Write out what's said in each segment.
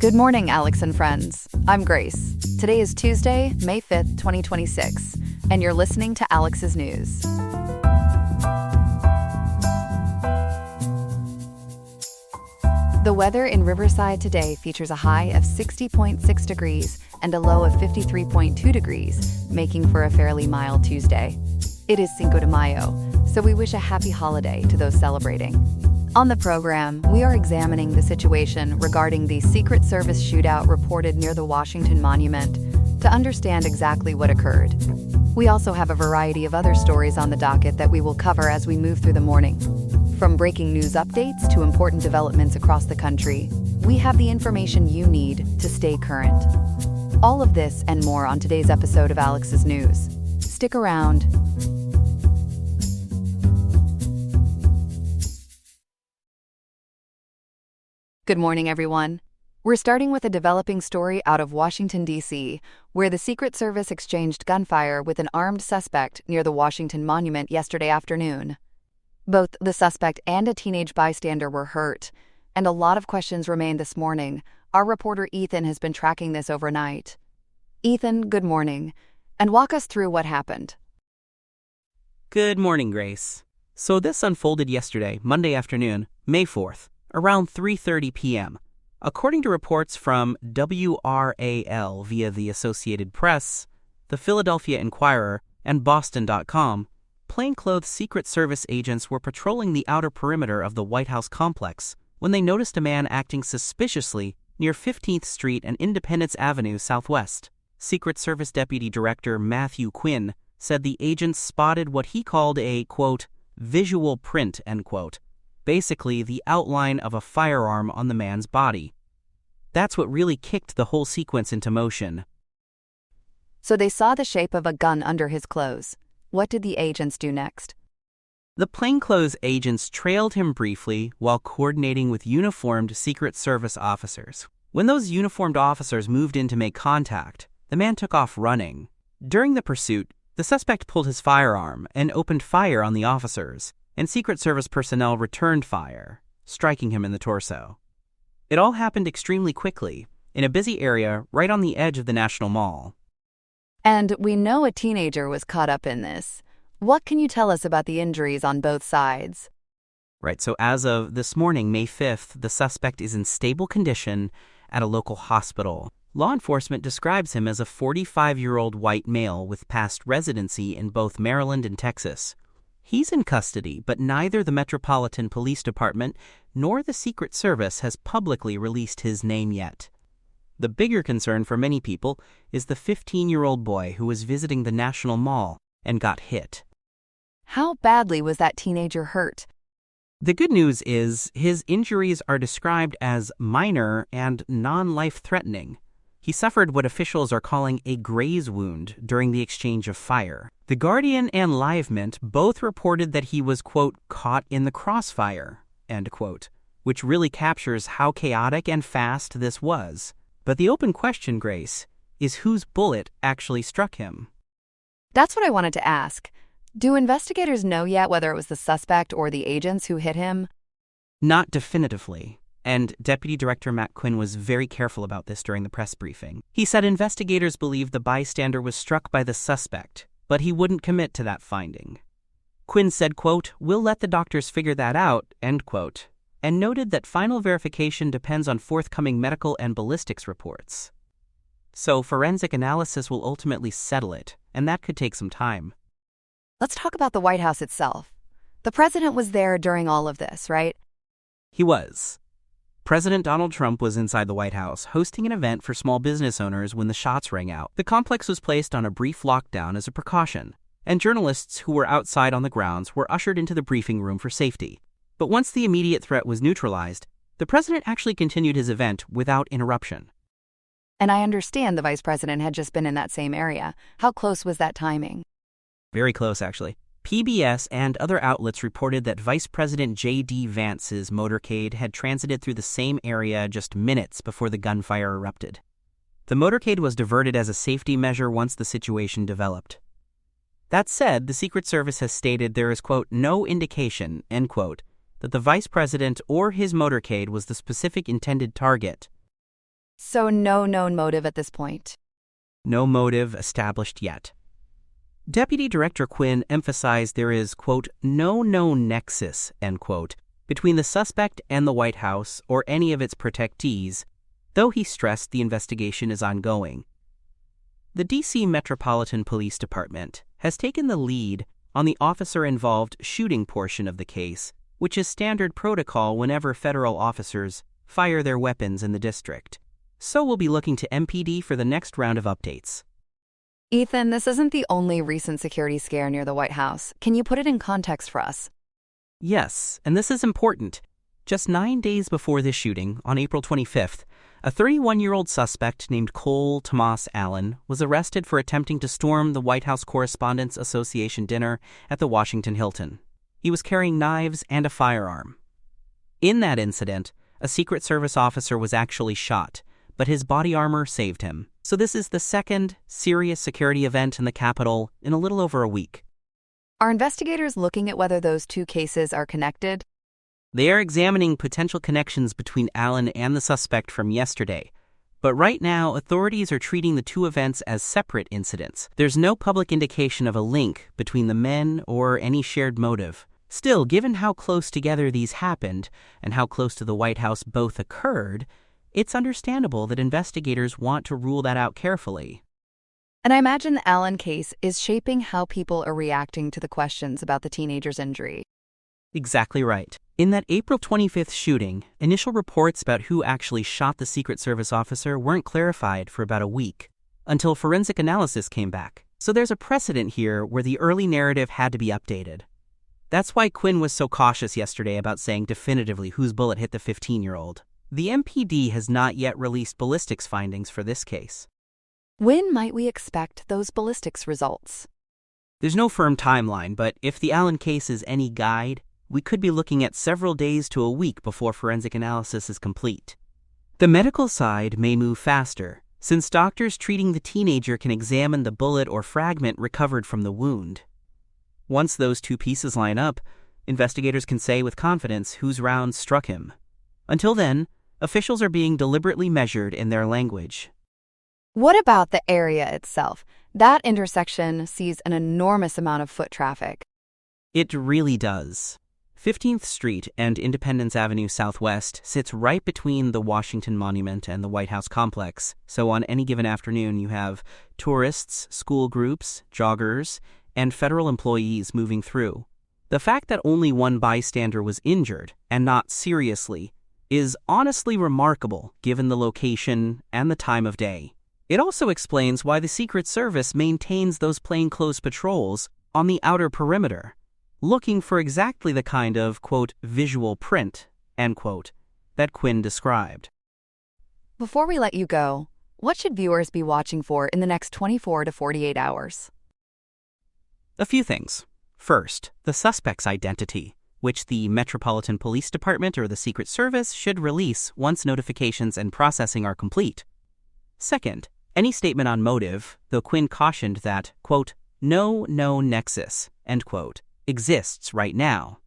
Good morning, Alex and friends. I'm Grace. Today is Tuesday, May 5th, 2026, and you're listening to Alex's News. The weather in Riverside today features a high of 60.6 degrees and a low of 53.2 degrees, making for a fairly mild Tuesday. It is Cinco de Mayo, so we wish a happy holiday to those celebrating. On the program, we are examining the situation regarding the Secret Service shootout reported near the Washington Monument to understand exactly what occurred. We also have a variety of other stories on the docket that we will cover as we move through the morning. From breaking news updates to important developments across the country, we have the information you need to stay current. All of this and more on today's episode of Alex's News. Stick around. Good morning, everyone. We're starting with a developing story out of Washington, D.C., where the Secret Service exchanged gunfire with an armed suspect near the Washington Monument yesterday afternoon. Both the suspect and a teenage bystander were hurt, and a lot of questions remain this morning. Our reporter Ethan has been tracking this overnight. Ethan, good morning, and walk us through what happened. Good morning, Grace. So this unfolded yesterday, Monday afternoon, May 4th. Around 3:30 p.m. According to reports from WRAL via the Associated Press, the Philadelphia Inquirer, and Boston.com, plainclothes Secret Service agents were patrolling the outer perimeter of the White House complex when they noticed a man acting suspiciously near 15th Street and Independence Avenue Southwest. Secret Service Deputy Director Matthew Quinn said the agents spotted what he called a, quote, visual print, end quote. Basically the outline of a firearm on the man's body. That's what really kicked the whole sequence into motion. So they saw the shape of a gun under his clothes. What did the agents do next? The plainclothes agents trailed him briefly while coordinating with uniformed Secret Service officers. When those uniformed officers moved in to make contact, the man took off running. During the pursuit, the suspect pulled his firearm and opened fire on the officers, and Secret Service personnel returned fire, striking him in the torso. It all happened extremely quickly, in a busy area right on the edge of the National Mall. And we know a teenager was caught up in this. What can you tell us about the injuries on both sides? Right, so as of this morning, May 5th, the suspect is in stable condition at a local hospital. Law enforcement describes him as a 45-year-old white male with past residency in both Maryland and Texas. He's in custody, but neither the Metropolitan Police Department nor the Secret Service has publicly released his name yet. The bigger concern for many people is the 15-year-old boy who was visiting the National Mall and got hit. How badly was that teenager hurt? The good news is his injuries are described as minor and non-life-threatening. He suffered what officials are calling a graze wound during the exchange of fire. The Guardian and Livemint both reported that he was, quote, caught in the crossfire, end quote, which really captures how chaotic and fast this was. But the open question, Grace, is whose bullet actually struck him? That's what I wanted to ask. Do investigators know yet whether it was the suspect or the agents who hit him? Not definitively. And Deputy Director Matt Quinn was very careful about this during the press briefing. He said investigators believe the bystander was struck by the suspect, but he wouldn't commit to that finding. Quinn said, quote, we'll let the doctors figure that out, end quote, and noted that final verification depends on forthcoming medical and ballistics reports. So forensic analysis will ultimately settle it, and that could take some time. Let's talk about the White House itself. The president was there during all of this, right? He was. President Donald Trump was inside the White House hosting an event for small business owners when the shots rang out. The complex was placed on a brief lockdown as a precaution, and journalists who were outside on the grounds were ushered into the briefing room for safety. But once the immediate threat was neutralized, the president actually continued his event without interruption. And I understand the vice president had just been in that same area. How close was that timing? Very close, actually. PBS and other outlets reported that Vice President J.D. Vance's motorcade had transited through the same area just minutes before the gunfire erupted. The motorcade was diverted as a safety measure once the situation developed. That said, the Secret Service has stated there is, quote, no indication, end quote, that the vice president or his motorcade was the specific intended target. So no known motive at this point. No motive established yet. Deputy Director Quinn emphasized there is, quote, no known nexus, end quote, between the suspect and the White House or any of its protectees, though he stressed the investigation is ongoing. The D.C. Metropolitan Police Department has taken the lead on the officer-involved shooting portion of the case, which is standard protocol whenever federal officers fire their weapons in the district. So we'll be looking to MPD for the next round of updates. Ethan, this isn't the only recent security scare near the White House. Can you put it in context for us? Yes, and this is important. Just 9 days before this shooting, on April 25th, a 31-year-old suspect named Cole Tomas Allen was arrested for attempting to storm the White House Correspondents' Association dinner at the Washington Hilton. He was carrying knives and a firearm. In that incident, a Secret Service officer was actually shot, but his body armor saved him. So this is the second serious security event in the Capitol in a little over a week. Are investigators looking at whether those two cases are connected? They are examining potential connections between Allen and the suspect from yesterday. But right now, authorities are treating the two events as separate incidents. There's no public indication of a link between the men or any shared motive. Still, given how close together these happened and how close to the White House both occurred, it's understandable that investigators want to rule that out carefully. And I imagine the Allen case is shaping how people are reacting to the questions about the teenager's injury. Exactly right. In that April 25th shooting, initial reports about who actually shot the Secret Service officer weren't clarified for about a week, until forensic analysis came back. So there's a precedent here where the early narrative had to be updated. That's why Quinn was so cautious yesterday about saying definitively whose bullet hit the 15-year-old. The MPD has not yet released ballistics findings for this case. When might we expect those ballistics results? There's no firm timeline, but if the Allen case is any guide, we could be looking at several days to a week before forensic analysis is complete. The medical side may move faster, since doctors treating the teenager can examine the bullet or fragment recovered from the wound. Once those two pieces line up, investigators can say with confidence whose rounds struck him. Until then, officials are being deliberately measured in their language. What about the area itself? That intersection sees an enormous amount of foot traffic. It really does. 15th Street and Independence Avenue Southwest sits right between the Washington Monument and the White House complex, so on any given afternoon you have tourists, school groups, joggers, and federal employees moving through. The fact that only one bystander was injured, and not seriously, is honestly remarkable given the location and the time of day. It also explains why the Secret Service maintains those plainclothes patrols on the outer perimeter, looking for exactly the kind of, quote, visual print, end quote, that Quinn described. Before we let you go, what should viewers be watching for in the next 24 to 48 hours? A few things. First, the suspect's identity, which the Metropolitan Police Department or the Secret Service should release once notifications and processing are complete. Second, any statement on motive, though Quinn cautioned that, quote, no known nexus, end quote, exists right now.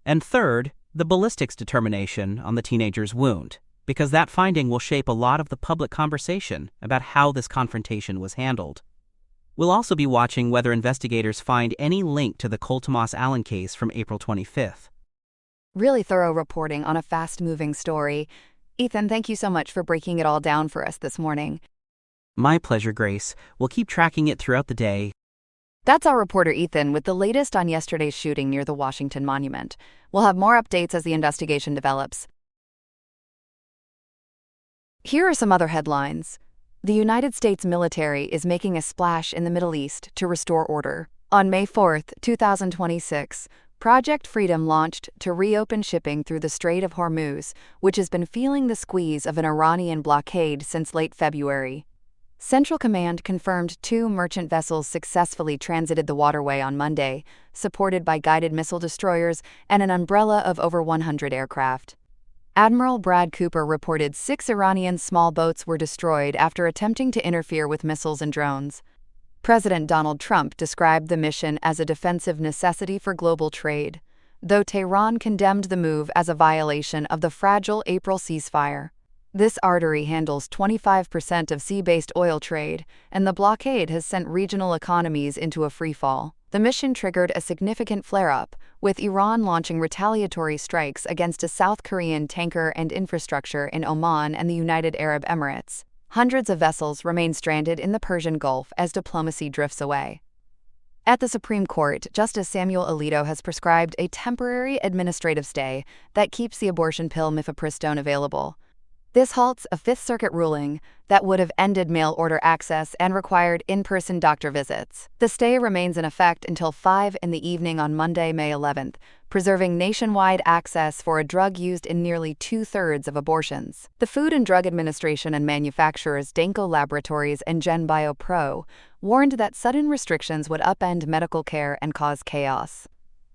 And third, the ballistics determination on the teenager's wound, because that finding will shape a lot of the public conversation about how this confrontation was handled. We'll also be watching whether investigators find any link to the Cole Tomas Allen case from April 25th. Really thorough reporting on a fast-moving story. Ethan, thank you so much for breaking it all down for us this morning. My pleasure, Grace. We'll keep tracking it throughout the day. That's our reporter Ethan with the latest on yesterday's shooting near the Washington Monument. We'll have more updates as the investigation develops. Here are some other headlines. The United States military is making a splash in the Middle East to restore order. On May 4, 2026, Project Freedom launched to reopen shipping through the Strait of Hormuz, which has been feeling the squeeze of an Iranian blockade since late February. Central Command confirmed 2 merchant vessels successfully transited the waterway on Monday, supported by guided missile destroyers and an umbrella of over 100 aircraft. Admiral Brad Cooper reported 6 Iranian small boats were destroyed after attempting to interfere with missiles and drones. President Donald Trump described the mission as a defensive necessity for global trade, though Tehran condemned the move as a violation of the fragile April ceasefire. This artery handles 25% of sea-based oil trade, and the blockade has sent regional economies into a freefall. The mission triggered a significant flare-up, with Iran launching retaliatory strikes against a South Korean tanker and infrastructure in Oman and the United Arab Emirates. Hundreds of vessels remain stranded in the Persian Gulf as diplomacy drifts away. At the Supreme Court, Justice Samuel Alito has prescribed a temporary administrative stay that keeps the abortion pill mifepristone available. This halts a Fifth Circuit ruling that would have ended mail order access and required in-person doctor visits. The stay remains in effect until 5 p.m. on Monday, May 11th, preserving nationwide access for a drug used in nearly 2/3 of abortions. The Food and Drug Administration and manufacturers Danco Laboratories and GenBio Pro warned that sudden restrictions would upend medical care and cause chaos.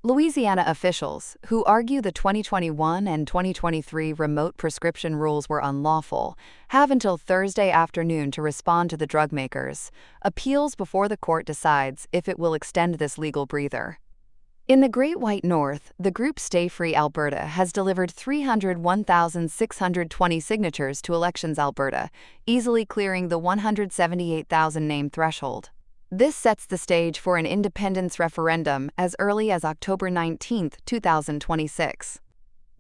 Louisiana officials, who argue the 2021 and 2023 remote prescription rules were unlawful, have until Thursday afternoon to respond to the drug makers' appeals before the court decides if it will extend this legal breather. In the Great White North, the group Stay Free Alberta has delivered 301,620 signatures to Elections Alberta, easily clearing the 178,000 name threshold. This sets the stage for an independence referendum as early as October 19, 2026.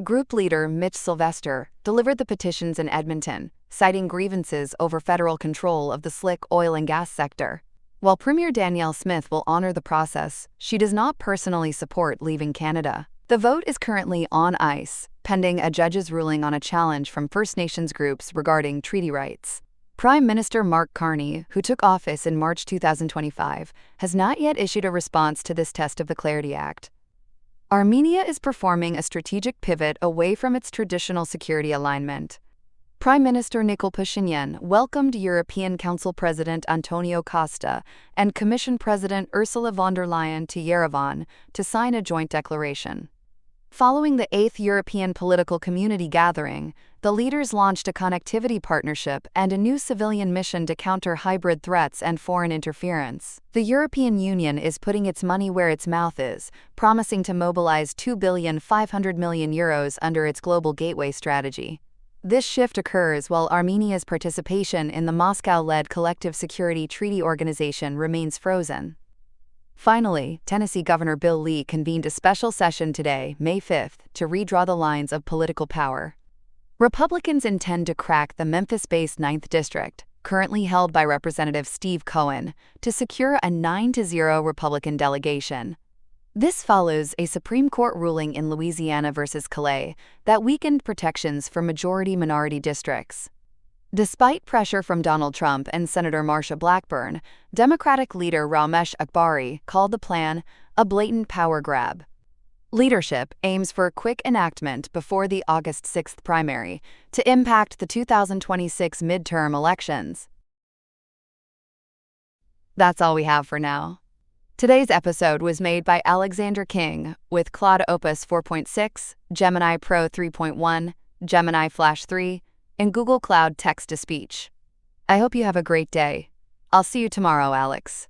Group leader Mitch Sylvester delivered the petitions in Edmonton, citing grievances over federal control of the slick oil and gas sector. While Premier Danielle Smith will honor the process, she does not personally support leaving Canada. The vote is currently on ice, pending a judge's ruling on a challenge from First Nations groups regarding treaty rights. Prime Minister Mark Carney, who took office in March 2025, has not yet issued a response to this test of the Clarity Act. Armenia is performing a strategic pivot away from its traditional security alignment. Prime Minister Nikol Pashinyan welcomed European Council President Antonio Costa and Commission President Ursula von der Leyen to Yerevan to sign a joint declaration. Following the 8th European Political Community gathering, the leaders launched a connectivity partnership and a new civilian mission to counter hybrid threats and foreign interference. The European Union is putting its money where its mouth is, promising to mobilize €2.5 billion under its Global Gateway strategy. This shift occurs while Armenia's participation in the Moscow-led Collective Security Treaty Organization remains frozen. Finally, Tennessee Governor Bill Lee convened a special session today, May 5th, to redraw the lines of political power. Republicans intend to crack the Memphis-based 9th District, currently held by Representative Steve Cohen, to secure a 9-0 Republican delegation. This follows a Supreme Court ruling in Louisiana versus Calais that weakened protections for majority-minority districts. Despite pressure from Donald Trump and Senator Marsha Blackburn, Democratic leader Ramesh Akbari called the plan a blatant power grab. Leadership aims for a quick enactment before the August 6th primary to impact the 2026 midterm elections. That's all we have for now. Today's episode was made by Alexander King with Claude Opus 4.6, Gemini Pro 3.1, Gemini Flash 3, and Google Cloud Text-to-Speech. I hope you have a great day. I'll see you tomorrow, Alex.